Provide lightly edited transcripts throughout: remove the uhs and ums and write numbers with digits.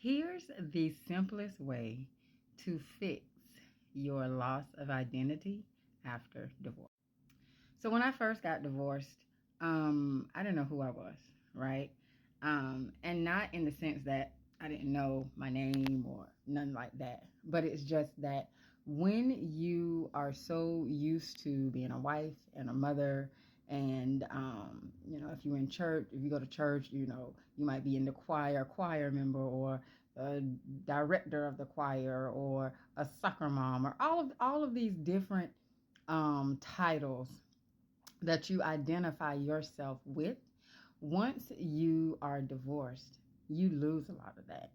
Here's the simplest way to fix your loss of identity after divorce. So when I first got divorced, I didn't know who I was, right? And not in the sense that I didn't know my name or nothing like that, but it's just that when you are so used to being a wife and a mother, and if you're in church, if you go to church, you might be in the choir member, or a director of the choir, or a soccer mom, or all of these different titles that you identify yourself with. Once you are divorced, you lose a lot of that,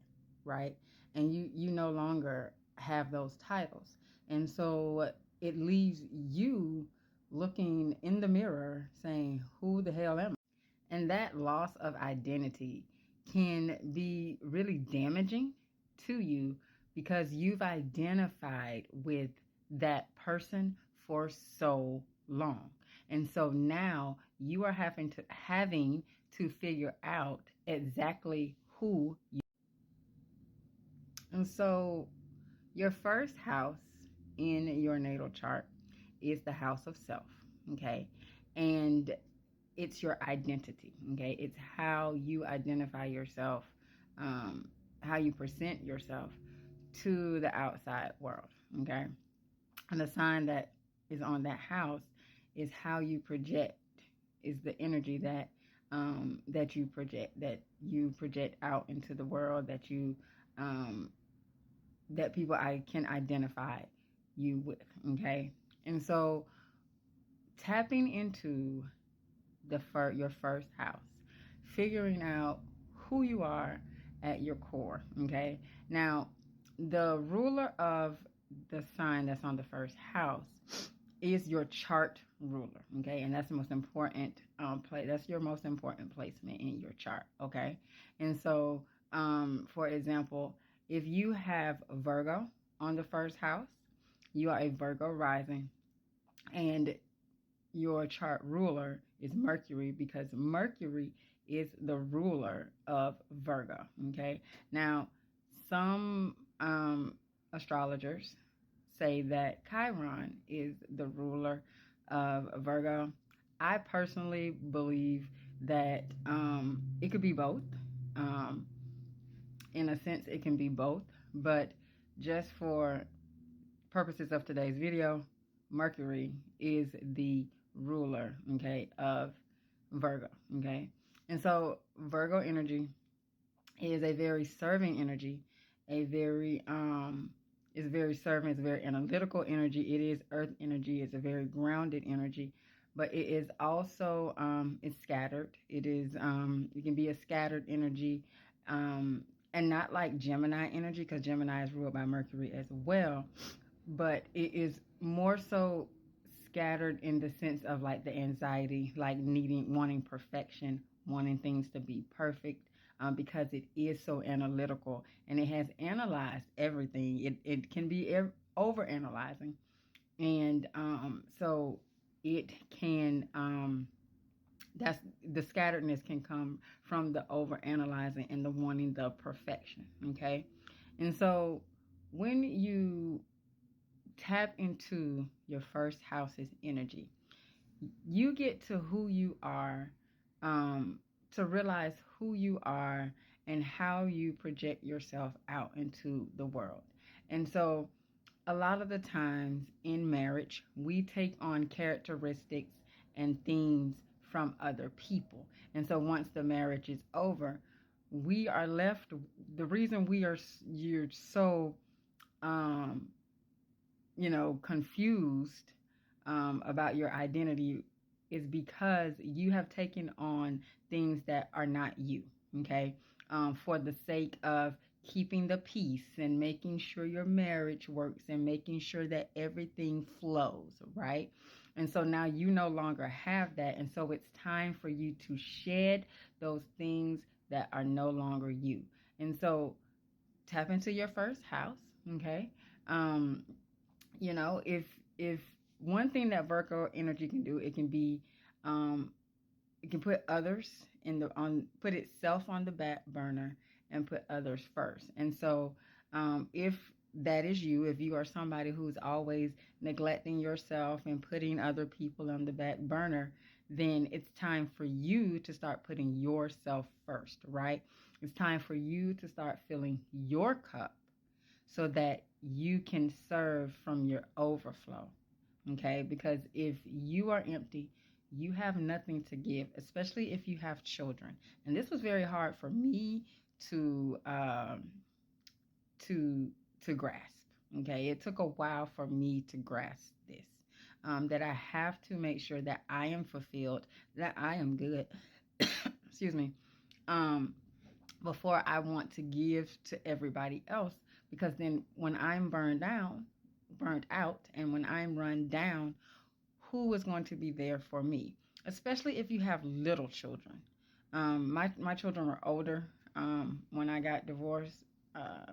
right? And you no longer have those titles. And so it leaves you looking in the mirror saying, who the hell am I? And that loss of identity can be really damaging to you because you've identified with that person for so long. And so now you are having to figure out exactly who you are. And so your first house in your natal chart is the house of self, okay? And it's your identity, okay? It's how you identify yourself, how you present yourself to the outside world, okay? And the sign that is on that house is how you project, is the energy that you project out into the world, um, that people I can identify you with, okay? And so tapping into your first house, figuring out who you are at your core, okay? Now, the ruler of the sign that's on the first house is your chart ruler, okay? And that's the most important that's your most important placement in your chart, okay? And so, for example, if you have Virgo on the first house, you are a Virgo rising, and your chart ruler is Mercury, because Mercury is the ruler of Virgo, okay? Now, some astrologers say that Chiron is the ruler of Virgo. I personally believe that it could be both. Um, in a sense, it can be both, but just for purposes of today's video, Mercury is the ruler, okay, of Virgo, okay? And so Virgo energy is a very serving energy, it's very serving, it's very analytical energy. It is earth energy, it's a very grounded energy, but it is also it's scattered. It can be a scattered energy, and not like Gemini energy, because Gemini is ruled by Mercury as well, but it is more so scattered in the sense of like the anxiety, like wanting perfection, wanting things to be perfect, because it is so analytical and it has analyzed everything. It can be over analyzing, and so it can that's the scatteredness can come from the over analyzing and the wanting the perfection, okay? And so when you tap into your first house's energy, you get to who you are, to realize who you are and how you project yourself out into the world. And so a lot of the times in marriage, we take on characteristics and things from other people. And so once the marriage is over, we are left, the reason you're so confused about your identity is because you have taken on things that are not you, okay? For the sake of keeping the peace and making sure your marriage works and making sure that everything flows, right? And so now you no longer have that. And so it's time for you to shed those things that are no longer you. And so tap into your first house, okay? If one thing that Virgo energy can do, it can be, it can put others put itself on the back burner and put others first. And so, if that is you, if you are somebody who's always neglecting yourself and putting other people on the back burner, then it's time for you to start putting yourself first, right? It's time for you to start filling your cup so that you can serve from your overflow. Okay? Because if you are empty, you have nothing to give, especially if you have children. And this was very hard for me to to to grasp. Okay, it took a while for me to grasp this. That I have to make sure that I am fulfilled, that I am good. Excuse me. Um, Before I want to give to everybody else, because then when I'm burnt out, and when I'm run down, who is going to be there for me? Especially if you have little children. My children were older when I got divorced.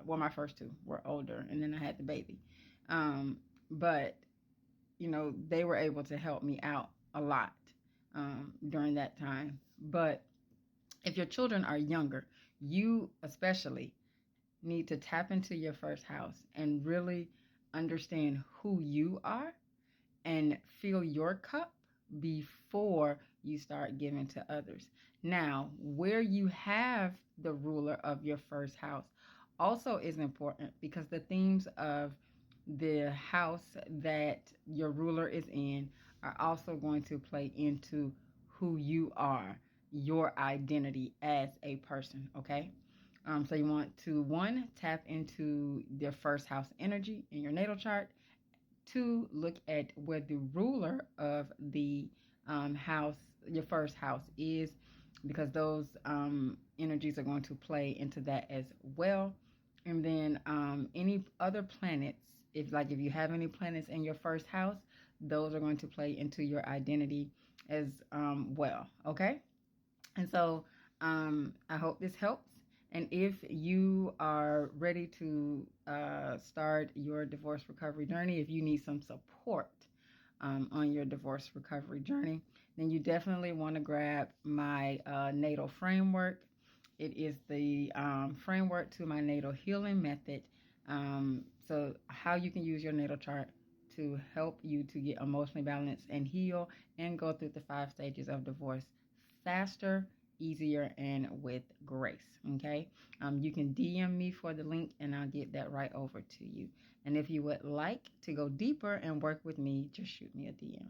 Well, my first two were older, and then I had the baby. But they were able to help me out a lot during that time. But if your children are younger, you especially need to tap into your first house and really understand who you are and fill your cup before you start giving to others. Now, where you have the ruler of your first house also is important, because the themes of the house that your ruler is in are also going to play into who you are, your identity as a person, okay? So you want to, one, tap into their first house energy in your natal chart. Two, look at where the ruler of the house, your first house, is, because those energies are going to play into that as well. And then any other planets, if you have any planets in your first house, those are going to play into your identity as well. Okay. And so I hope this helps. And if you are ready to start your divorce recovery journey, if you need some support on your divorce recovery journey, then you definitely want to grab my natal framework. It is the framework to my natal healing method. So, how you can use your natal chart to help you to get emotionally balanced and heal and go through the 5 stages of divorce faster, easier, and with grace. Okay. You can DM me for the link and I'll get that right over to you. And if you would like to go deeper and work with me, just shoot me a DM.